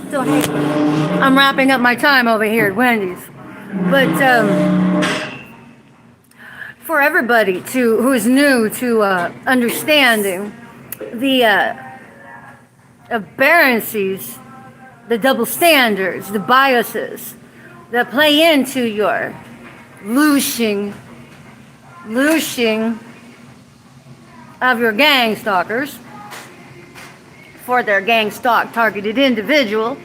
So hey, I'm wrapping up my time over here at Wendy's. But for everybody who's new to understanding the aberrancies, the double standards, the biases that play into your looshing of your gang stalkers for their gang stalk targeted individual,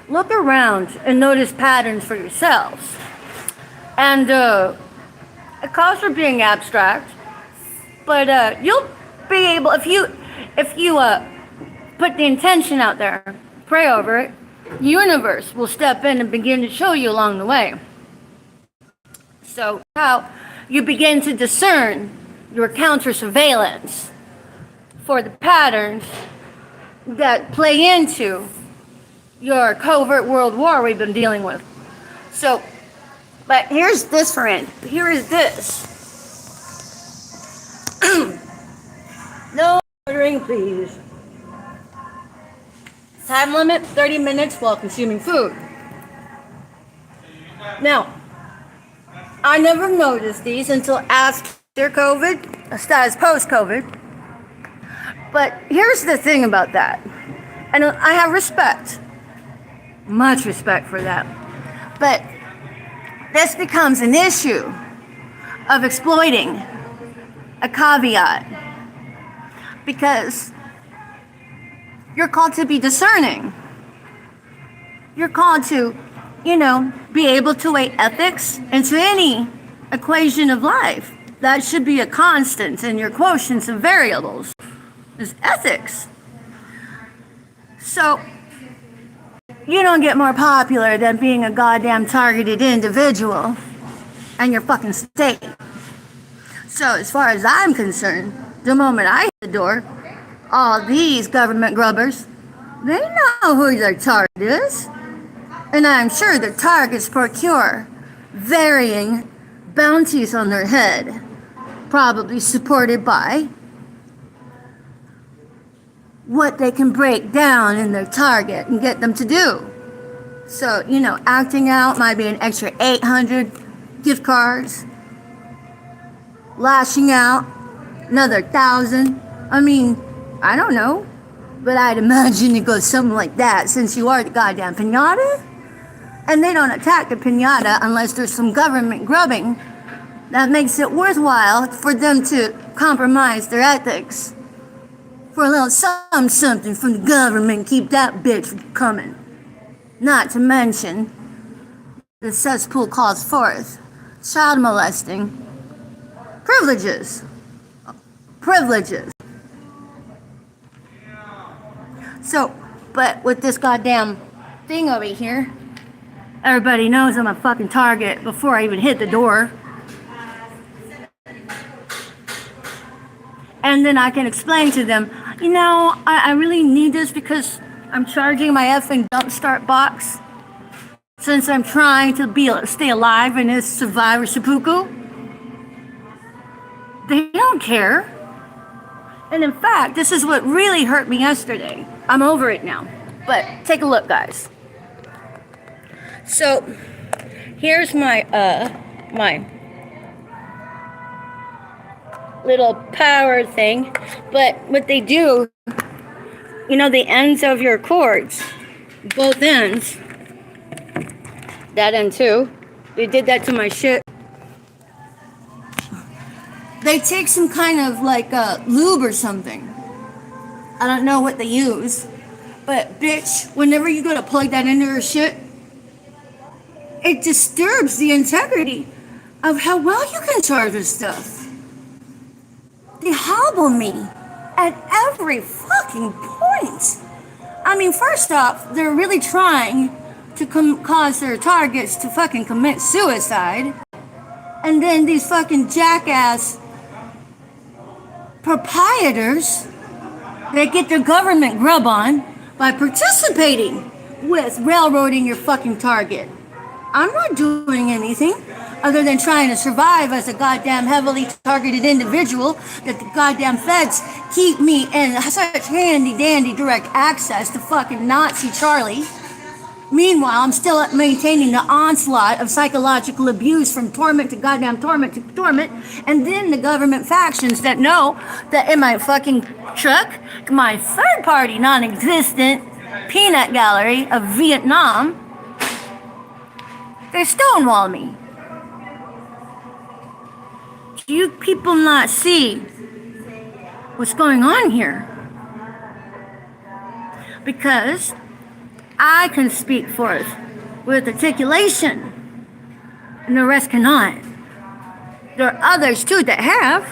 look around and notice patterns for yourselves. And it calls for being abstract, but you'll be able, if you put the intention out there, pray over it, the universe will step in and begin to show you along the way. So how you begin to discern your counter surveillance for the patterns that play into your covert world war we've been dealing with. So, but here's this, friend. Here is this. No ordering, please. Time limit, 30 minutes while consuming food. Now, I never noticed these until after COVID, as post-COVID. But here's the thing about that. And I have respect. Much respect for that. But this becomes an issue of exploiting a caveat. Because you're called to be discerning. You're called to, be able to weigh ethics into any equation of life. That should be a constant in your quotients of variables, is ethics. So, you don't get more popular than being a goddamn targeted individual and your fucking state. So, as far as I'm concerned, the moment I hit the door, all these government grubbers, they know who their target is. And I'm sure the targets procure varying bounties on their head, probably supported by what they can break down in their target and get them to do. So, acting out might be an extra 800 gift cards, lashing out another 1,000. I don't know, but I'd imagine it goes something like that since you are the goddamn piñata. And they don't attack the piñata unless there's some government grubbing that makes it worthwhile for them to compromise their ethics. For a little something from the government, keep that bitch coming. Not to mention, the cesspool calls forth child molesting privileges. So, but with this goddamn thing over here, everybody knows I'm a fucking target before I even hit the door. And then I can explain to them, I really need this because I'm charging my effing dump start box since I'm trying to stay alive in this survivor seppuku. They don't care. And in fact, this is what really hurt me yesterday. I'm over it now. But take a look, guys. So, here's my little power thing. But what they do, the ends of your cords, both ends, that end too, they did that to my shit. They take some kind of lube or something. I don't know what they use. But bitch, whenever you go to plug that into your shit, it disturbs the integrity of how well you can charge this stuff. They hobble me at every fucking point. First off, they're really trying to cause their targets to fucking commit suicide. And then these fucking jackass proprietors, they get their government grub on by participating with railroading your fucking target. I'm not doing anything other than trying to survive as a goddamn heavily targeted individual that the goddamn feds keep me in such handy dandy direct access to fucking Nazi Charlie. Meanwhile, I'm still maintaining the onslaught of psychological abuse from torment to goddamn torment to torment, and then the government factions that know that in my fucking truck, my third party non existent peanut gallery of Vietnam, they stonewall me. Do you people not see what's going on here? Because I can speak forth with articulation, and the rest cannot. There are others too that have,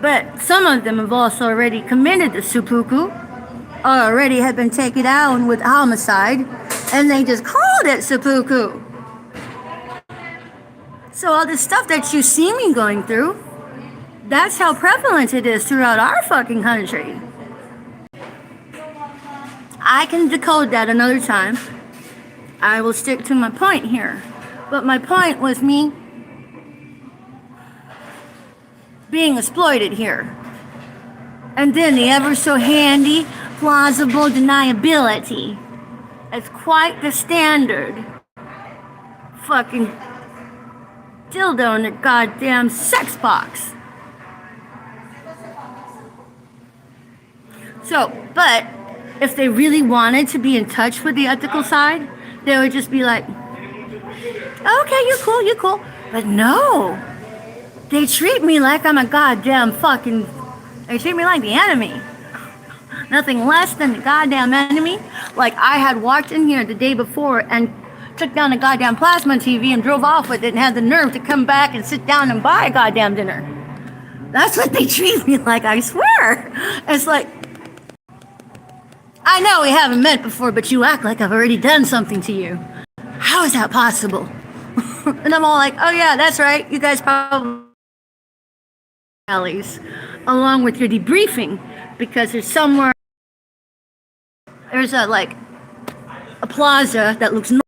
but some of them have also already committed the seppuku, or already have been taken down with homicide, and they just called it seppuku. So all this stuff that you see me going through, that's how prevalent it is throughout our fucking country. I can decode that another time. I will stick to my point here. But my point was me being exploited here. And then the ever so handy, plausible deniability. It's quite the standard fucking dildo in the goddamn sex box. So, but if they really wanted to be in touch with the ethical side, they would just be like, okay, you're cool. But no, they treat me like I'm a goddamn fucking, they treat me like the enemy. Nothing less than the goddamn enemy. Like I had walked in here the day before and took down a goddamn plasma TV and drove off with it and had the nerve to come back and sit down and buy a goddamn dinner. That's what they treat me like, I swear. It's like, I know we haven't met before, but you act like I've already done something to you. How is that possible? And I'm all like, oh yeah, that's right. You guys probably alleys, along with your debriefing, because there's somewhere, there's a plaza that looks normal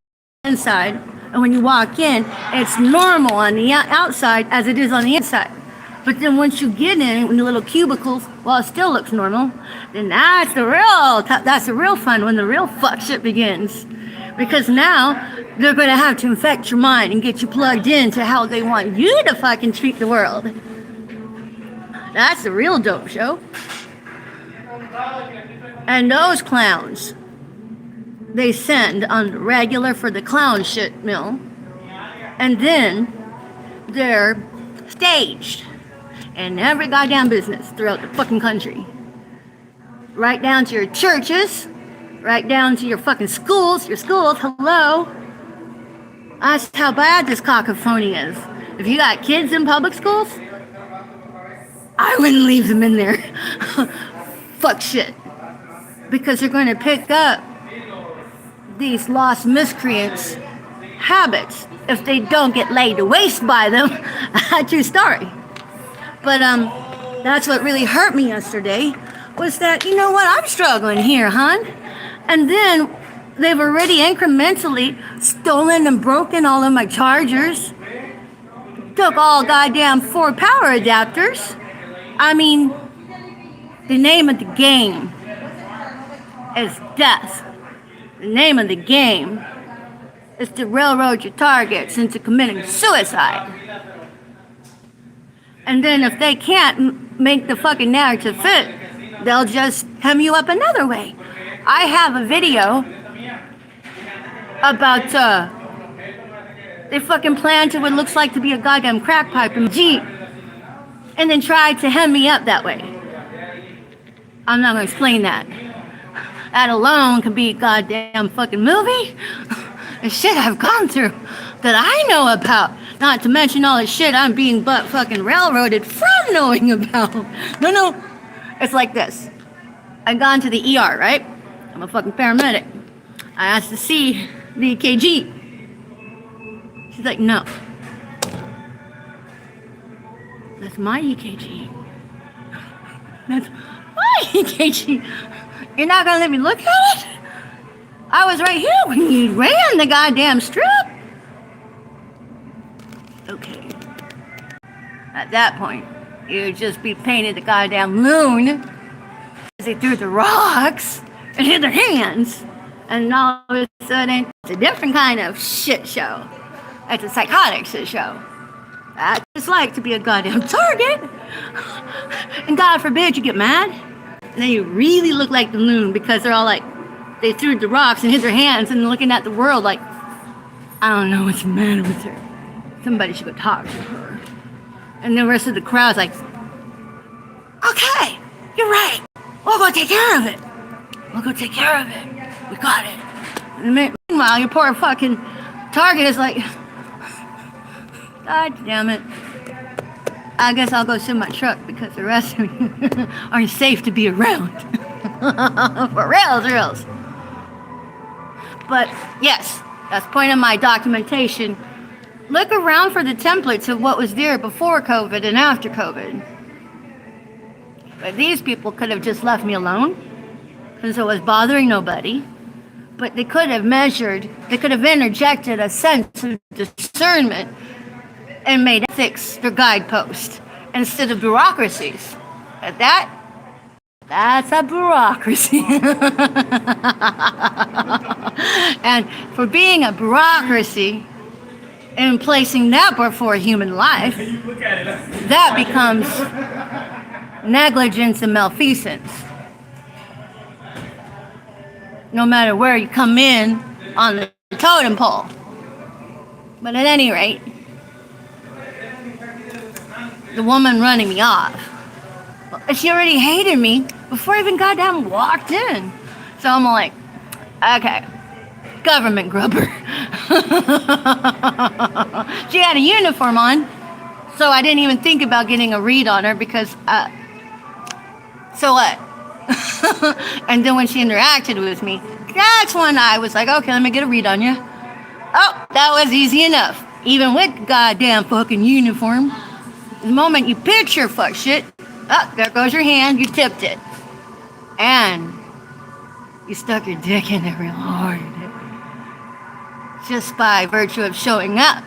inside, and when you walk in, it's normal on the outside as it is on the inside. But then once you get in the little cubicles, well, it still looks normal. Then that's the real fun when the real fuck shit begins. Because now they're going to have to infect your mind and get you plugged into how they want you to fucking treat the world. That's the real dope show. And those clowns, they send on the regular for the clown shit mill. And then they're staged in every goddamn business throughout the fucking country. Right down to your churches, right down to your fucking schools, hello. That's how bad this cacophony is. If you got kids in public schools, I wouldn't leave them in there. Fuck shit. Because they're going to pick up these lost miscreants' habits if they don't get laid to waste by them. True story. But that's what really hurt me yesterday, was that, you know what, I'm struggling here, hon. And then they've already incrementally stolen and broken all of my chargers, took all goddamn 4 power adapters. I mean, the name of the game is death. The name of the game is to railroad your targets into committing suicide. And then if they can't make the fucking narrative fit, they'll just hem you up another way. I have a video about, they fucking planned to what looks like to be a goddamn crack pipe in a Jeep, and then tried to hem me up that way. I'm not gonna explain that. That alone could be a goddamn fucking movie. The shit I've gone through that I know about. Not to mention all the shit I'm being butt fucking railroaded from knowing about. No. It's like this. I've gone to the ER, right? I'm a fucking paramedic. I asked to see the EKG. She's like, no. That's my EKG. That's my EKG. You're not gonna let me look at it? I was right here when you ran the goddamn strip. Okay. At that point, you'd just be painted the goddamn loon as they threw the rocks and hit their hands. And all of a sudden, it's a different kind of shit show. It's a psychotic shit show. That's what it's like to be a goddamn target. And God forbid you get mad. And then you really look like the loon because they're all like, they threw the rocks and hit their hands and looking at the world like, I don't know what's the matter with her. Somebody should go talk to her. And the rest of the crowd's like, okay, you're right. We'll go take care of it. We'll go take care of it. We got it. And meanwhile, your poor fucking target is like, God damn it. I guess I'll go sit in my truck because the rest of you aren't safe to be around. For reals. But yes, that's the point of my documentation. Look around for the templates of what was there before COVID and after COVID. But these people could have just left me alone because it was bothering nobody. But they could have measured, they could have interjected a sense of discernment and made ethics their guidepost instead of bureaucracies. But that's a bureaucracy. And for being a bureaucracy and placing that before human life, that becomes negligence and malfeasance. No matter where you come in on the totem pole. But at any rate, the woman running me off, she already hated me before I even goddamn walked in. So I'm like, okay, government grubber. She had a uniform on, so I didn't even think about getting a read on her because, so what? And then when she interacted with me, that's when I was like, okay, let me get a read on you. Oh, that was easy enough. Even with goddamn fucking uniform. The moment you pitch your fuck shit, oh, there goes your hand, you tipped it. And you stuck your dick in it real hard. Just by virtue of showing up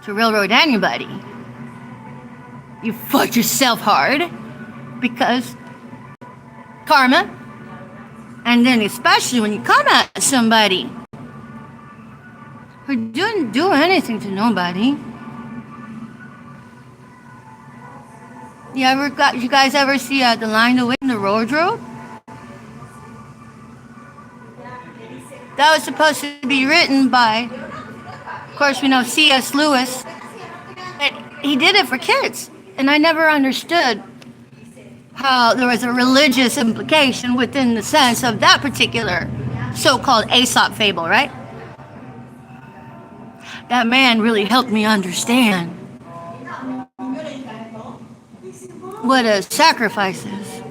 to railroad anybody. You fucked yourself hard because karma. And then especially when you come at somebody who didn't do anything to nobody. You guys ever see The Lion, the Witch, and the Wardrobe? That was supposed to be written by, of course, we know C.S. Lewis. But he did it for kids. And I never understood how there was a religious implication within the sense of that particular so-called Aesop fable, right? That man really helped me understand what a sacrifice is.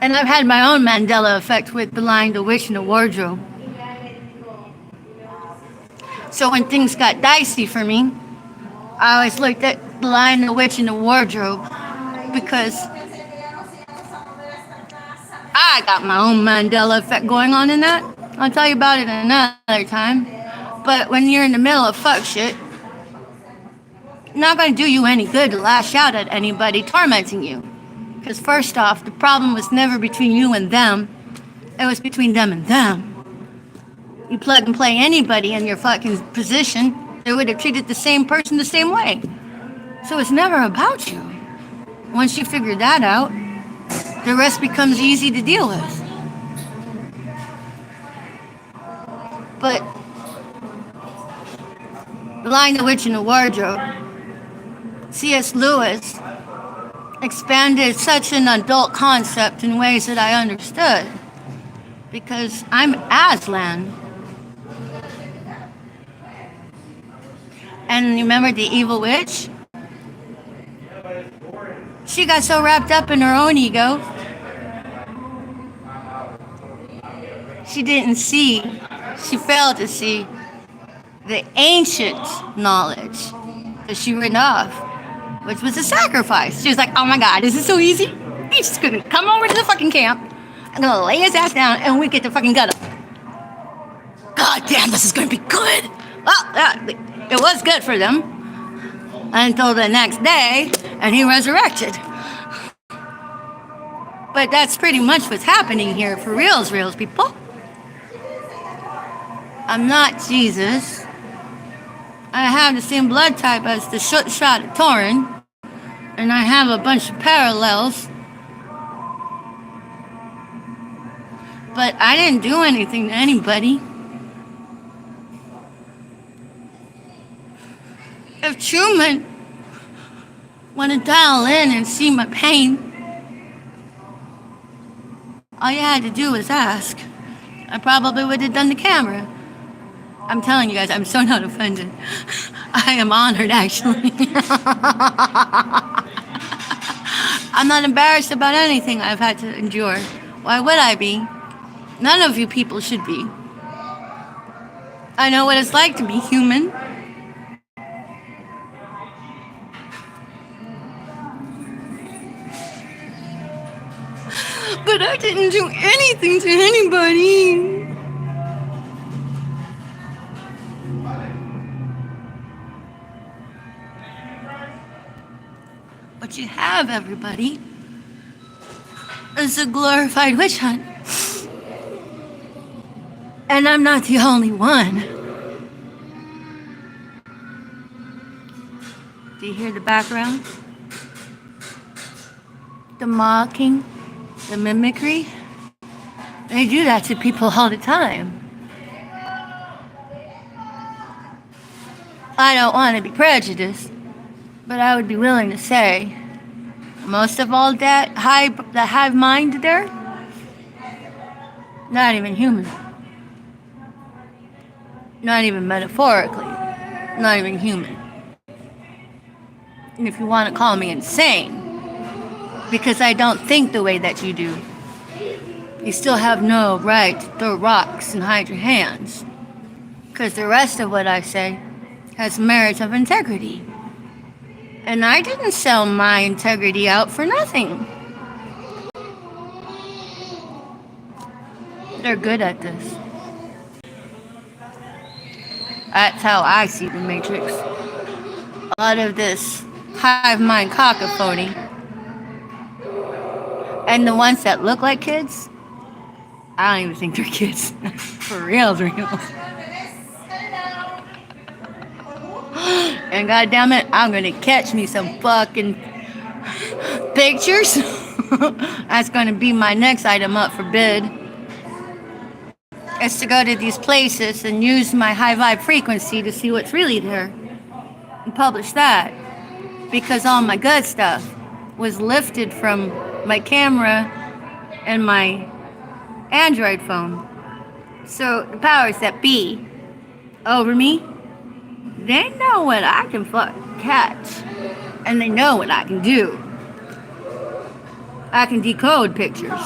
And I've had my own Mandela effect with The Lion, the Witch, and the Wardrobe. So when things got dicey for me, I always looked at The Lion, the Witch, and the Wardrobe because I got my own Mandela effect going on in that. I'll tell you about it another time. But when you're in the middle of fuck shit, it's not going to do you any good to lash out at anybody tormenting you. Because first off, the problem was never between you and them. It was between them and them. You plug and play anybody in your fucking position, they would have treated the same person the same way. So it's never about you. Once you figure that out, the rest becomes easy to deal with. But The Lion, the Witch, and the Wardrobe, C.S. Lewis expanded such an adult concept in ways that I understood. Because I'm Aslan. And you remember the evil witch? She got so wrapped up in her own ego, she failed to see the ancient knowledge that she ran off, which was a sacrifice. She was like, oh my God, is it so easy? He's just gonna come over to the fucking camp. I'm gonna lay his ass down and we get to fucking gut him. God damn, this is gonna be good. Well, it was good for them until the next day, and he resurrected. But that's pretty much what's happening here for reals, people. I'm not Jesus. I have the same blood type as the shot at Torin, and I have a bunch of parallels. But I didn't do anything to anybody. If Truman want to dial in and see my pain, all you had to do was ask. I probably would have done the camera. I'm telling you guys, I'm so not offended. I am honored, actually. I'm not embarrassed about anything I've had to endure. Why would I be? None of you people should be. I know what it's like to be human. But I didn't do anything to anybody. What you have, everybody, is a glorified witch hunt. And I'm not the only one. Do you hear the background? The mocking, the mimicry. They do that to people all the time. I don't want to be prejudiced, but I would be willing to say most of all that the hive mind there, not even human. Not even metaphorically. Not even human. And if you want to call me insane, because I don't think the way that you do, you still have no right to throw rocks and hide your hands. Because the rest of what I say has merits of integrity. And I didn't sell my integrity out for nothing. They're good at this. That's how I see the Matrix. A lot of this hive mind cacophony. And the ones that look like kids, I don't even think they're kids. For real. And goddamn it, I'm gonna catch me some fucking pictures. That's gonna be my next item up for bid. Is to go to these places and use my high vibe frequency to see what's really there. And publish that. Because all my good stuff was lifted from my camera and my Android phone. So the powers that be over me, they know what I can fucking catch. And they know what I can do. I can decode pictures.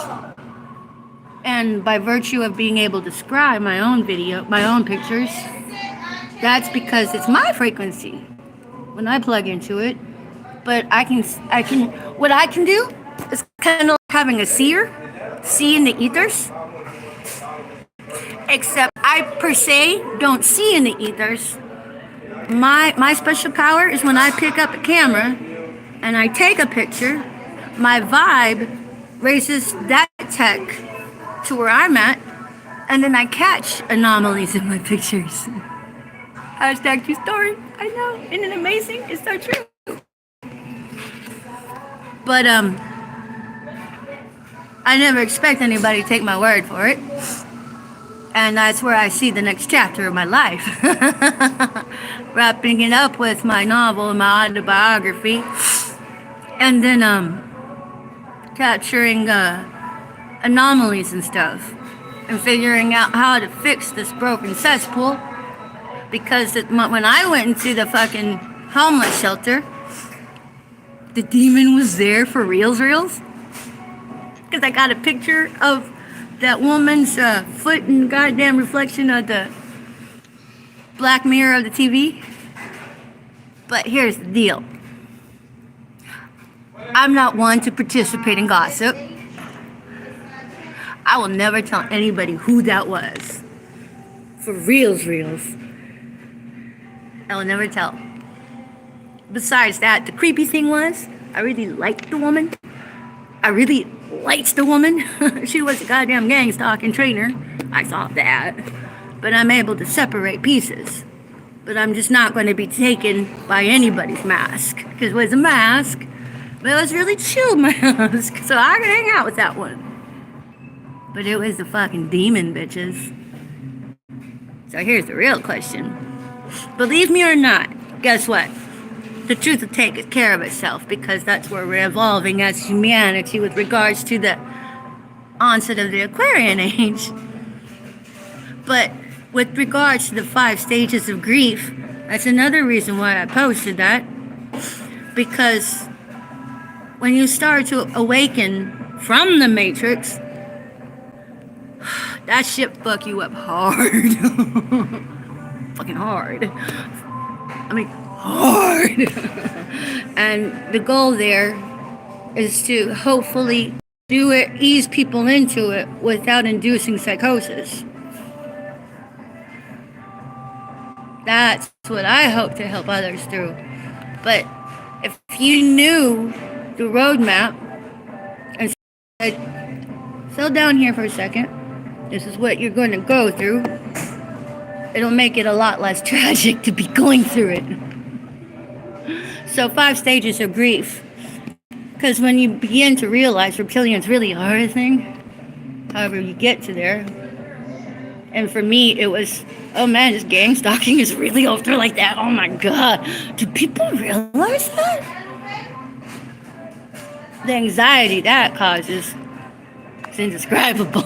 And by virtue of being able to scribe my own video, my own pictures, that's because it's my frequency when I plug into it. But what I can do is kind of like having a seer, see in the ethers. Except I, per se, don't see in the ethers. My special power is when I pick up a camera and I take a picture, my vibe raises that tech to where I'm at, and then I catch anomalies in my pictures. Hashtag true story. I know, isn't it amazing? It's so true. But I never expect anybody to take my word for it. And that's where I see the next chapter of my life. Wrapping it up with my novel and my autobiography. And then capturing anomalies and stuff. And figuring out how to fix this broken cesspool. Because when I went into the fucking homeless shelter, the demon was there for reals. Because I got a picture of that woman's foot in the goddamn reflection of the black mirror of the TV. But here's the deal. I'm not one to participate in gossip. I will never tell anybody who that was. For reals, reals. I will never tell. Besides that, the creepy thing was, I really liked the woman. I really liked the woman. She was a goddamn gang stalking trainer. I saw that. But I'm able to separate pieces. But I'm just not going to be taken by anybody's mask. Because it was a mask, but it was really chill mask. So I could hang out with that one. But it was the fucking demon, bitches. So here's the real question. Believe me or not, guess what? The truth will take care of itself, because that's where we're evolving as humanity with regards to the onset of the Aquarian age. But with regards to the 5 stages of grief, that's another reason why I posted that. Because when you start to awaken from the Matrix, that shit fuck you up hard. Fucking hard. I mean, hard. And the goal there is to hopefully do it, ease people into it without inducing psychosis. That's what I hope to help others through. But if you knew the roadmap and said, settle down here for a second, this is what you're going to go through, it'll make it a lot less tragic to be going through it. So 5 stages of grief. Because when you begin to realize reptilians really are a thing, however you get to there. And for me, it was, oh man, this gang stalking is really out there like that. Oh my God. Do people realize that? The anxiety that causes is indescribable.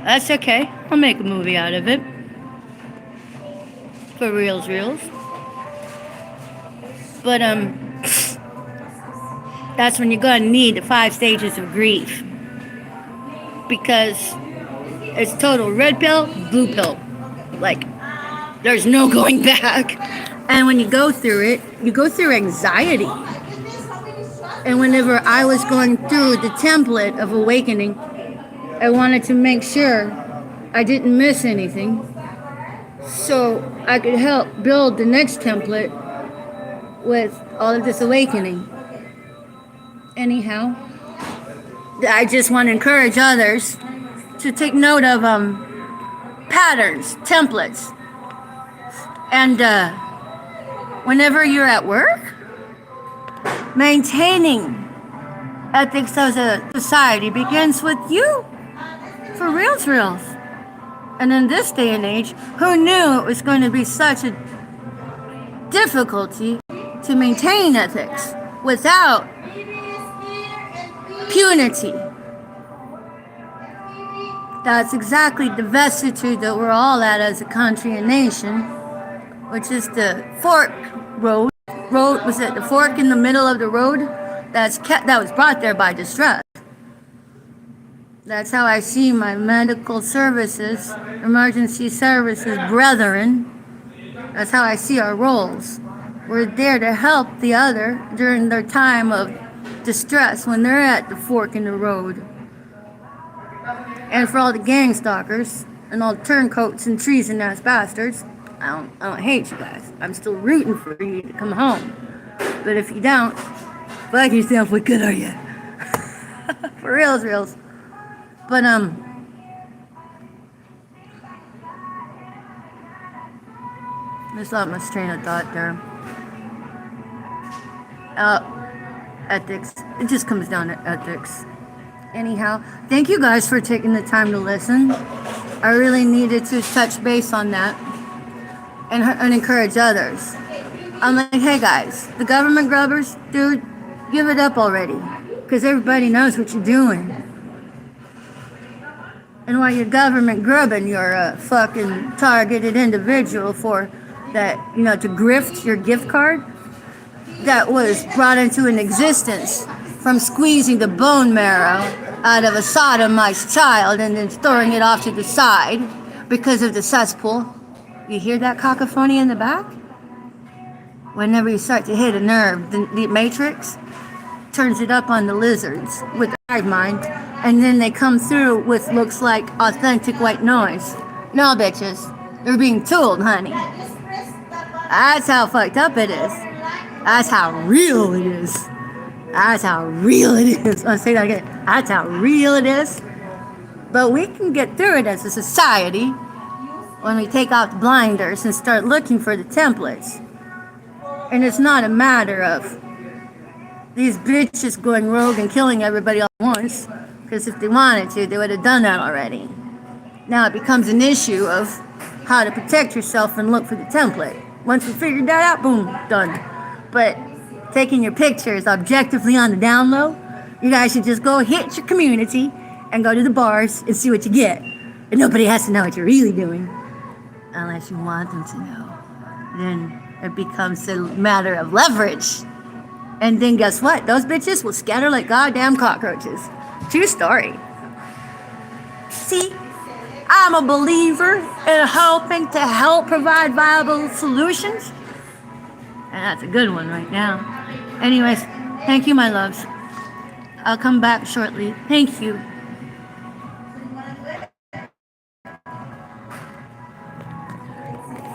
That's okay. I'll make a movie out of it. For reals, reals. But, that's when you're going to need the 5 stages of grief. Because it's total red pill, blue pill. Like, there's no going back. And when you go through it, you go through anxiety. And whenever I was going through the template of awakening, I wanted to make sure I didn't miss anything, so I could help build the next template with all of this awakening. Anyhow, I just want to encourage others to take note of patterns, templates. And whenever you're at work, maintaining ethics as a society begins with you. For reals, reals. And in this day and age, who knew it was going to be such a difficulty to maintain ethics without punity? That's exactly the vicissitude that we're all at as a country and nation, which is the fork road. Was it the fork in the middle of the road? That was brought there by distress. That's how I see my medical services, emergency services brethren. That's how I see our roles. We're there to help the other during their time of distress when they're at the fork in the road. And for all the gang stalkers and all the turncoats and treason-ass bastards, I don't hate you guys. I'm still rooting for you to come home. But if you don't, fuck yourself, what good are you? For reals, reals. But, there's not much train of thought there. Ethics. It just comes down to ethics. Anyhow, thank you guys for taking the time to listen. I really needed to touch base on that and encourage others. I'm like, hey guys, the government grubbers, dude, give it up already. Because everybody knows what you're doing. And while you're government grubbing, you're a fucking targeted individual for that, to grift your gift card that was brought into an existence from squeezing the bone marrow out of a sodomized child and then throwing it off to the side because of the cesspool. You hear that cacophony in the back? Whenever you start to hit a nerve, the matrix, turns it up on the lizards with the hive mind, and then they come through with looks like authentic white noise. No, bitches, they're being tooled, honey. That's how fucked up it is. That's how real it is. That's how real it is. I'll say that again. That's how real it is. But we can get through it as a society when we take out the blinders and start looking for the templates. And it's not a matter of these bitches going rogue and killing everybody all at once. Because if they wanted to, they would have done that already. Now it becomes an issue of how to protect yourself and look for the template. Once we figured that out, boom, done. But taking your pictures objectively on the down low, you guys should just go hit your community and go to the bars and see what you get. And nobody has to know what you're really doing. Unless you want them to know. Then it becomes a matter of leverage. And then guess what? Those bitches will scatter like goddamn cockroaches. True story. See, I'm a believer in helping to help provide viable solutions. And that's a good one right now. Anyways, thank you, my loves. I'll come back shortly. Thank you.